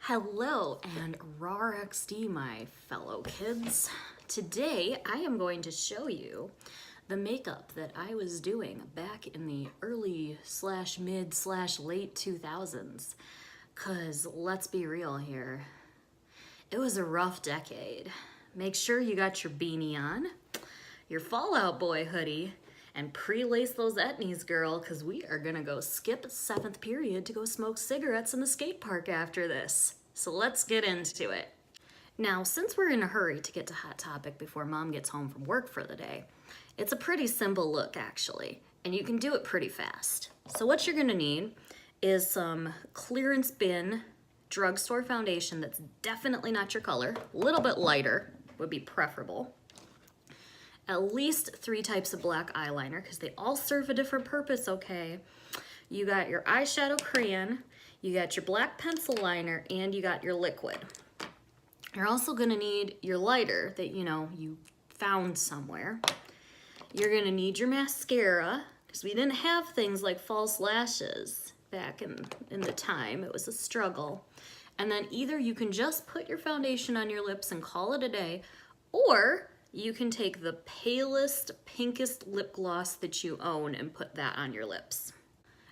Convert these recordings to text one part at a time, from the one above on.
Hello and Rawr XD, my fellow kids. Today I am going to show you the makeup that I was doing back in the early / mid / late 2000s. Cause let's be real here, it was a rough decade. Make sure you got your beanie on, your Fallout Boy hoodie, and pre-lace those etnies, girl, because we are gonna go skip 7th period to go smoke cigarettes in the skate park after this. So let's get into it. Now, since we're in a hurry to get to Hot Topic before Mom gets home from work for the day, it's a pretty simple look actually, and you can do it pretty fast. So what you're gonna need is some clearance bin drugstore foundation that's definitely not your color. A little bit lighter would be preferable. At least 3 types of black eyeliner because they all serve a different purpose, okay? You got your eyeshadow crayon, you got your black pencil liner, and you got your liquid. You're also gonna need your lighter that you found somewhere. You're gonna need your mascara because we didn't have things like false lashes back in the time. It was a struggle. And then either you can just put your foundation on your lips and call it a day, or you can take the palest, pinkest lip gloss that you own and put that on your lips.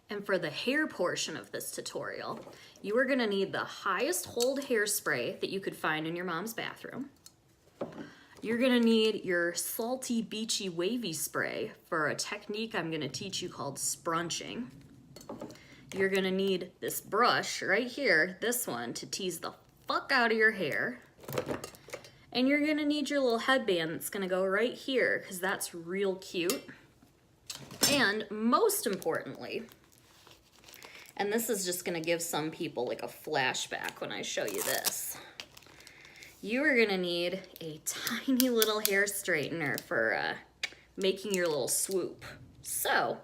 And for the hair portion of this tutorial, you are gonna need the highest hold hairspray that you could find in your mom's bathroom. You're gonna need your salty, beachy, wavy spray for a technique I'm gonna teach you called sprunching. You're gonna need this brush right here, this one, to tease the fuck out of your hair. And you're gonna need your little headband that's gonna go right here because that's real cute. And most importantly, and this is just gonna give some people like a flashback when I show you this, you are gonna need a tiny little hair straightener for making your little swoop. So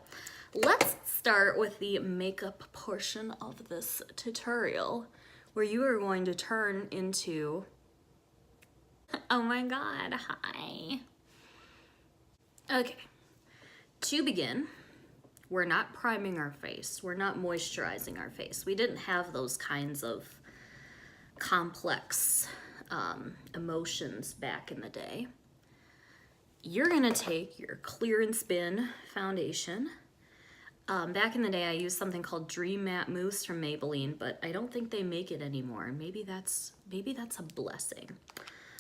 let's start with the makeup portion of this tutorial where you are going to turn into, oh my God, hi. Okay, to begin, we're not priming our face. We're not moisturizing our face. We didn't have those kinds of complex emotions back in the day. You're gonna take your clearance bin foundation. Back in the day, I used something called Dream Matte Mousse from Maybelline, but I don't think they make it anymore. Maybe that's a blessing.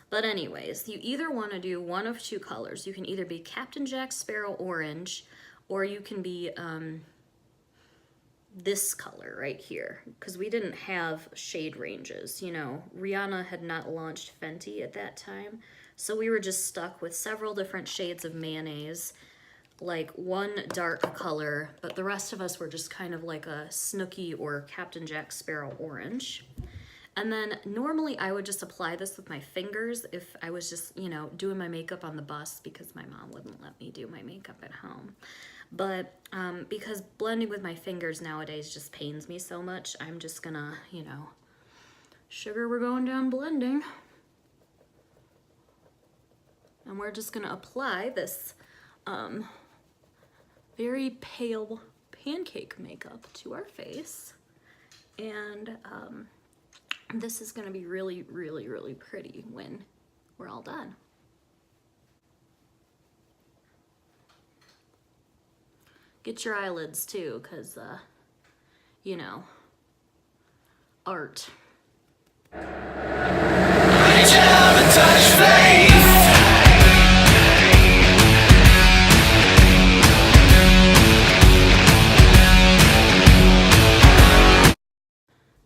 But anyways, you either want to do one of 2 colors. You can either be Captain Jack Sparrow Orange, or you can be this color right here, because we didn't have shade ranges. You know, Rihanna had not launched Fenty at that time, so we were just stuck with several different shades of mayonnaise, like one dark color, but the rest of us were just kind of like a Snooki or Captain Jack Sparrow Orange. And then normally I would just apply this with my fingers if I was just, doing my makeup on the bus because my mom wouldn't let me do my makeup at home. But because blending with my fingers nowadays just pains me so much, I'm just gonna, sugar, we're going down blending. And we're just gonna apply this very pale pancake makeup to our face. And this is gonna be really, really, really pretty when we're all done. Get your eyelids too, cause art.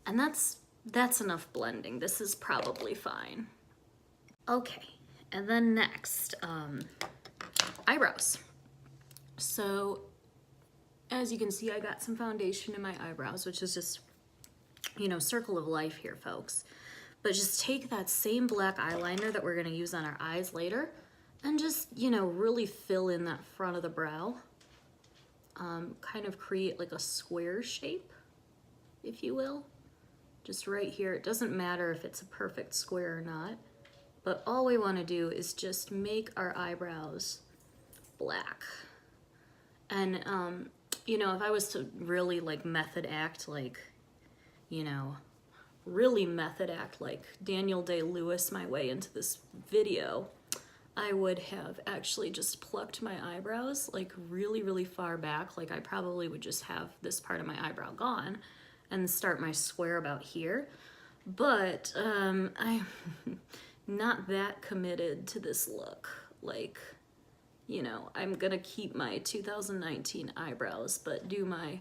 And that's enough blending. This is probably fine. Okay, and then next, eyebrows. So as you can see, I got some foundation in my eyebrows, which is just, circle of life here, folks. But just take that same black eyeliner that we're gonna use on our eyes later and just, really fill in that front of the brow. Kind of create like a square shape, if you will. Just right here. It doesn't matter if it's a perfect square or not, but all we want to do is just make our eyebrows black. And if I was to really like method act, like really method act like Daniel Day-Lewis my way into this video, I would have actually just plucked my eyebrows like really, really far back. Like I probably would just have this part of my eyebrow gone and start my square about here. But I'm not that committed to this look. Like, you know, I'm gonna keep my 2019 eyebrows, but do my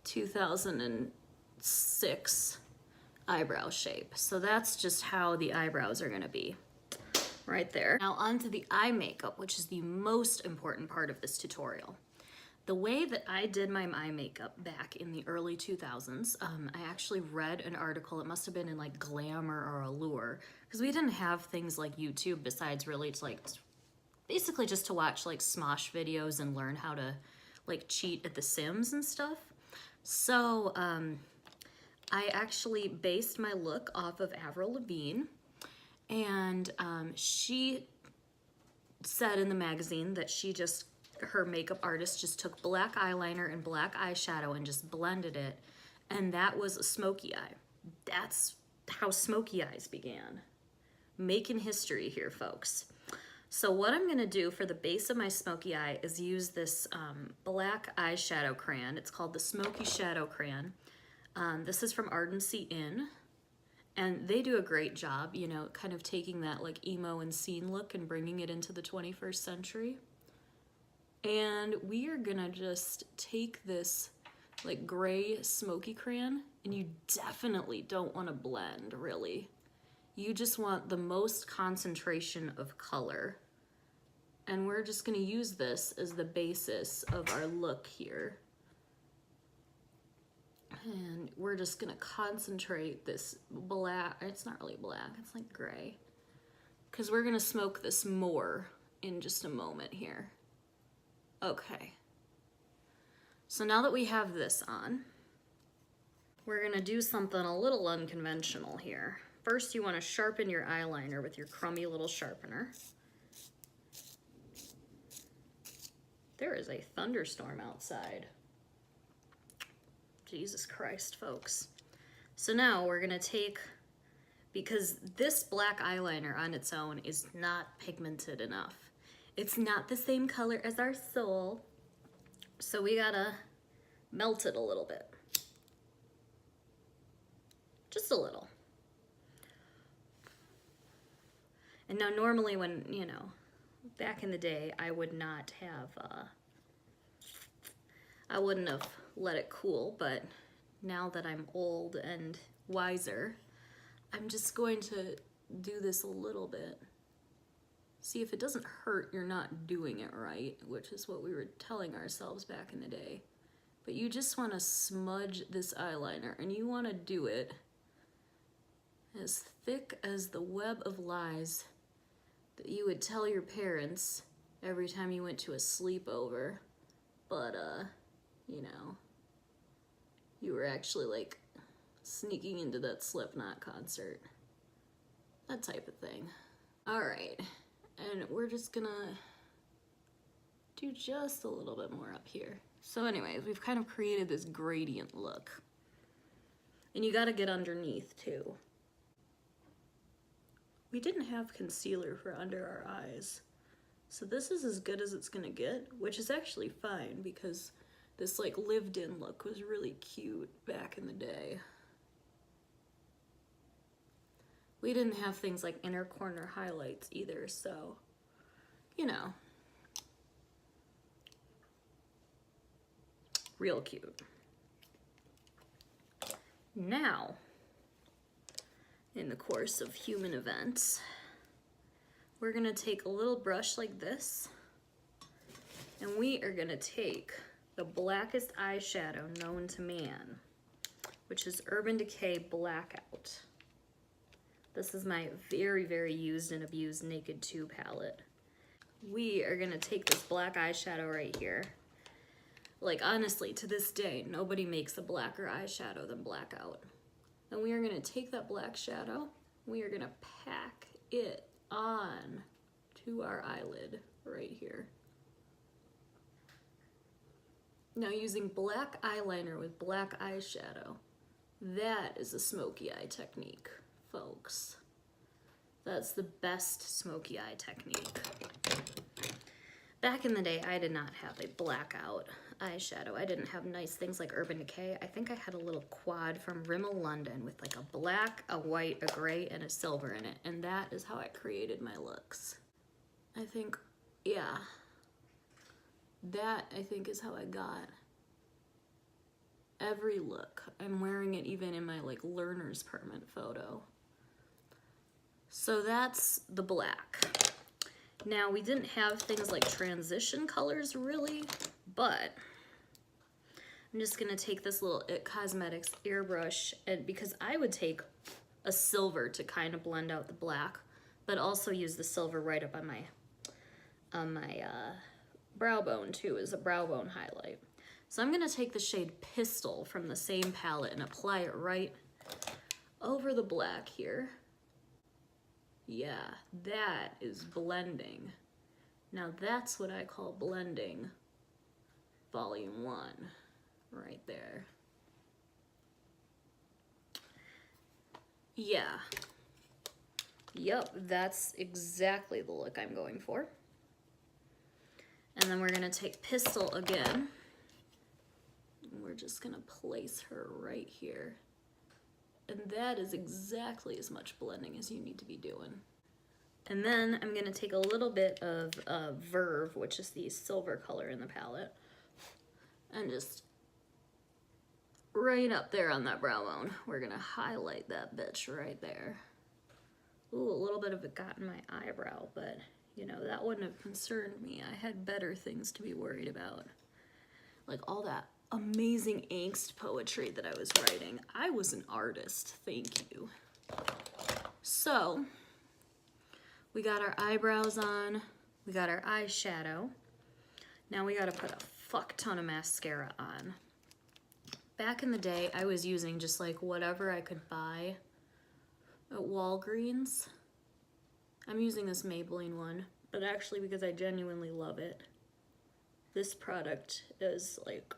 2006 eyebrow shape. So that's just how the eyebrows are gonna be right there. Now onto the eye makeup, which is the most important part of this tutorial. The way that I did my eye makeup back in the early 2000s, I actually read an article, it must have been in like Glamour or Allure, because we didn't have things like YouTube besides really to like, basically just to watch like Smosh videos and learn how to like cheat at The Sims and stuff. So I actually based my look off of Avril Lavigne, and she said in the magazine that her makeup artist just took black eyeliner and black eyeshadow and just blended it, and that was a smoky eye. That's how smoky eyes began. Making history here, folks. So what I'm gonna do for the base of my smoky eye is use this black eyeshadow crayon. It's called the Smoky Shadow Crayon. This is from Ardency Inn, and they do a great job, you know, kind of taking that like emo and scene look and bringing it into the 21st century. And we are gonna just take this like gray smoky crayon, and you definitely don't wanna blend, really. You just want the most concentration of color. And we're just gonna use this as the basis of our look here. And we're just gonna concentrate this black, it's not really black, it's like gray. Because we're gonna smoke this more in just a moment here. Okay, so now that we have this on, we're gonna do something a little unconventional here. First, you wanna sharpen your eyeliner with your crummy little sharpener. There is a thunderstorm outside. Jesus Christ, folks. So now we're gonna take, because this black eyeliner on its own is not pigmented enough. It's not the same color as our soul, so we gotta melt it a little bit. Just a little. And now normally when, you know, back in the day, I would not have, I wouldn't have let it cool, but now that I'm old and wiser, I'm just going to do this a little bit. See, if it doesn't hurt, you're not doing it right, which is what we were telling ourselves back in the day. But you just want to smudge this eyeliner, and you want to do it as thick as the web of lies that you would tell your parents every time you went to a sleepover. But, you know, you were actually, like, sneaking into that Slipknot concert. That type of thing. All right. And we're just gonna do just a little bit more up here. So anyways, we've kind of created this gradient look. And you gotta get underneath too. We didn't have concealer for under our eyes. So this is as good as it's gonna get, which is actually fine because this like lived in look was really cute back in the day. We didn't have things like inner corner highlights either, so, you know, real cute. Now, in the course of human events, we're gonna take a little brush like this, and we are gonna take the blackest eyeshadow known to man, which is Urban Decay Blackout. This is my very, very used and abused Naked 2 palette. We are gonna take this black eyeshadow right here. Like honestly, to this day, nobody makes a blacker eyeshadow than Blackout. And we are gonna take that black shadow, we are gonna pack it on to our eyelid right here. Now using black eyeliner with black eyeshadow, That is a smoky eye technique, folks. That's the best smoky eye technique. Back in the day, I did not have a blackout eyeshadow. I didn't have nice things like Urban Decay. I think I had a little quad from Rimmel London with like a black, a white, a gray, and a silver in it. And that is how I created my looks. I think, yeah. That, I think, is how I got every look. I'm wearing it even in my like learner's permit photo. So that's the black. Now, we didn't have things like transition colors really, but I'm just gonna take this little It Cosmetics airbrush, and because I would take a silver to kind of blend out the black, but also use the silver right up on my brow bone too, as a brow bone highlight. So I'm gonna take the shade Pistol from the same palette and apply it right over the black here. Yeah, that is blending. Now that's what I call blending volume 1, right there. Yeah. Yep, that's exactly the look I'm going for. And then we're gonna take Pistol again. We're just gonna place her right here. And that is exactly as much blending as you need to be doing. And then I'm gonna take a little bit of Verve, which is the silver color in the palette, and just right up there on that brow bone. We're gonna highlight that bitch right there. Ooh, a little bit of it got in my eyebrow, but you know, that wouldn't have concerned me. I had better things to be worried about. Like all that amazing angst poetry that I was writing. I was an artist, thank you. So, we got our eyebrows on, we got our eyeshadow. Now we gotta put a fuck ton of mascara on. Back in the day, I was using just like whatever I could buy at Walgreens. I'm using this Maybelline one, but actually because I genuinely love it. This product is like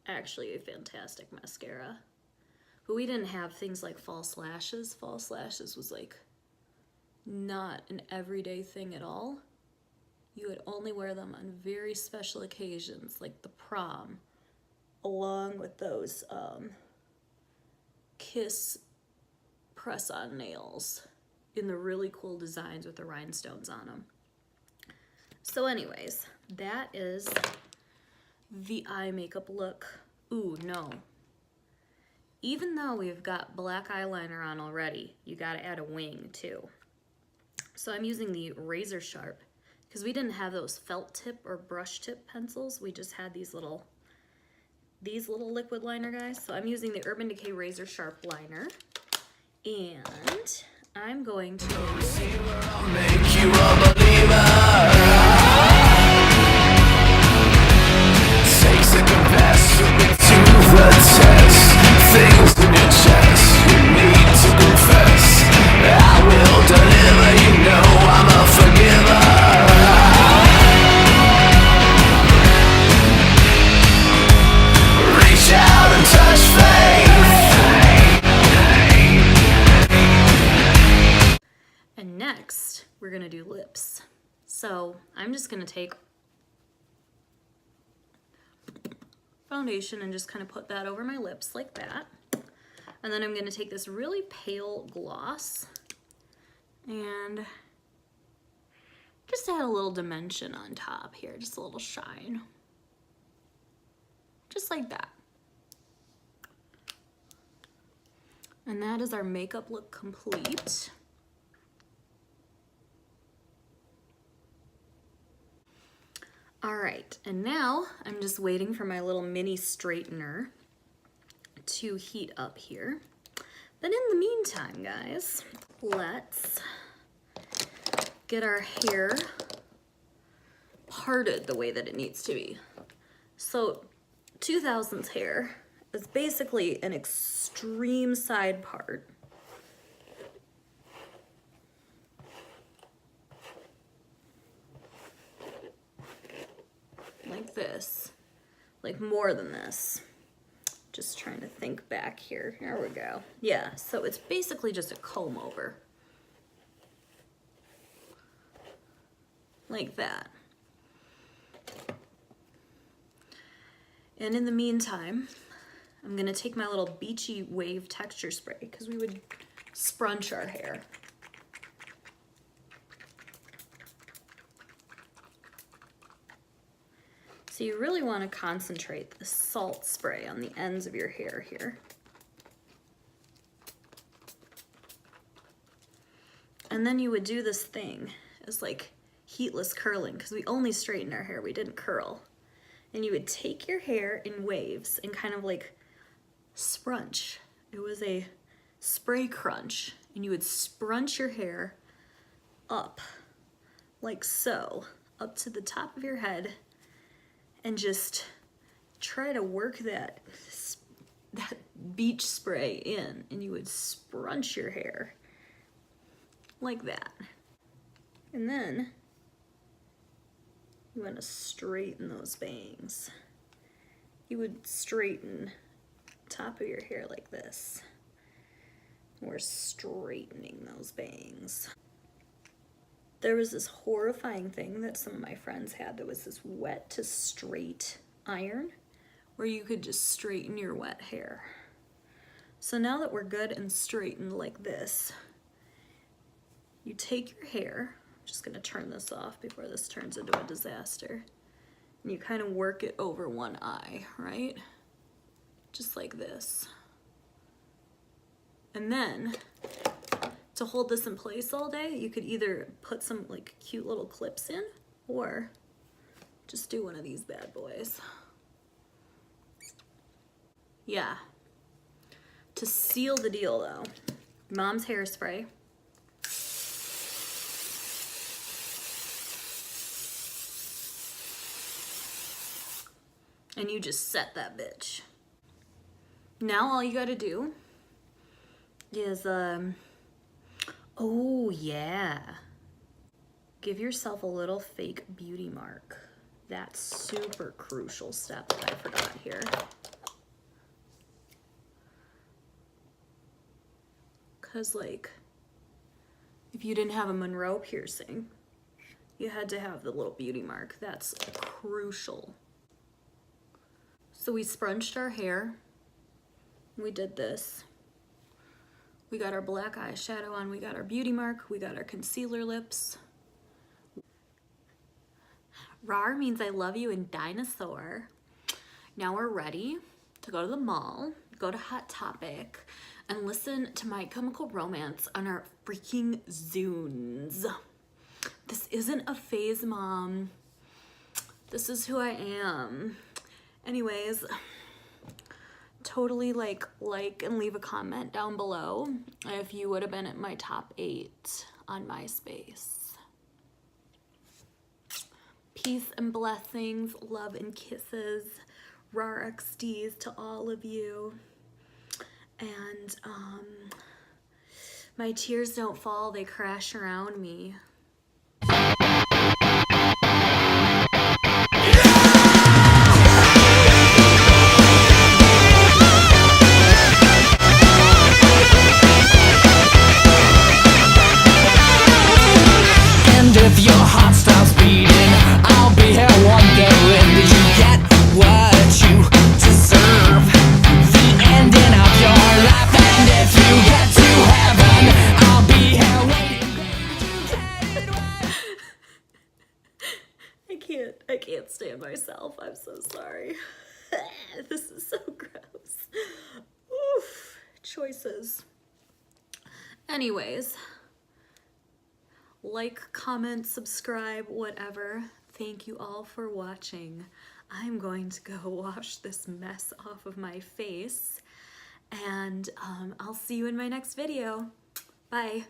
actually a fantastic mascara. But we didn't have things like false lashes. False lashes was like not an everyday thing at all. You would only wear them on very special occasions like the prom, along with those Kiss press-on nails in the really cool designs with the rhinestones on them. So anyways, that is the eye makeup look. Ooh, no. Even though we've got black eyeliner on already, you gotta add a wing too. So I'm using the razor sharp, because we didn't have those felt tip or brush tip pencils. We just had these little liquid liner guys. So I'm using the Urban Decay razor sharp liner, and I'm going to make you a believer. Takes a capacity to the test. Things in your chest you need to confess. I will deliver, you know I'm a forgiver. Reach out and touch faith. And next, we're gonna do lips. So I'm just gonna take foundation and just kind of put that over my lips like that. And then I'm gonna take this really pale gloss and just add a little dimension on top here, just a little shine. Just like that. And that is our makeup look complete. All right, and now I'm just waiting for my little mini straightener to heat up here. But in the meantime, guys, let's get our hair parted the way that it needs to be. So 2000s hair is basically an extreme side part. Like this, like more than this. Just trying to think back here. There we go. Yeah, so it's basically just a comb over. Like that. And in the meantime, I'm gonna take my little beachy wave texture spray because we would scrunch our hair. So you really want to concentrate the salt spray on the ends of your hair here. And then you would do this thing as like heatless curling because we only straightened our hair, we didn't curl. And you would take your hair in waves and kind of like scrunch. It was a spray crunch. And you would scrunch your hair up like so, up to the top of your head. And just try to work that beach spray in, and you would scrunch your hair like that. And then you want to straighten those bangs. You would straighten top of your hair like this. We're straightening those bangs. There was this horrifying thing that some of my friends had that was this wet to straight iron where you could just straighten your wet hair. So now that we're good and straightened like this, you take your hair, I'm just gonna turn this off before this turns into a disaster, and you kind of work it over one eye, right? Just like this. And then, to hold this in place all day, you could either put some like cute little clips in or just do one of these bad boys. Yeah. To seal the deal though, Mom's hairspray. And you just set that bitch. Now all you gotta do is, oh yeah, give yourself a little fake beauty mark. That's super crucial step that I forgot here. Cause like, if you didn't have a Monroe piercing, you had to have the little beauty mark. That's crucial. So we scrunched our hair. We did this. We got our black eyeshadow on, we got our beauty mark, we got our concealer lips. Rawr means I love you in dinosaur. Now we're ready to go to the mall, go to Hot Topic, and listen to My Chemical Romance on our freaking Zunes. This isn't a phase, Mom. This is who I am. Anyways, totally like and leave a comment down below if you would have been at my top 8 on MySpace. Peace and blessings, love and kisses, Rawr XDs to all of you. And my tears don't fall, they crash around me. If your heart stops beating, I'll be here wondering, did you get what you deserve? The ending of your life, and if you get to heaven, I'll be here waiting for you. I can't stand myself. I'm so sorry. This is so gross. Oof. Choices. Anyways. Like, comment, subscribe, whatever. Thank you all for watching. I'm going to go wash this mess off of my face, and I'll see you in my next video. Bye.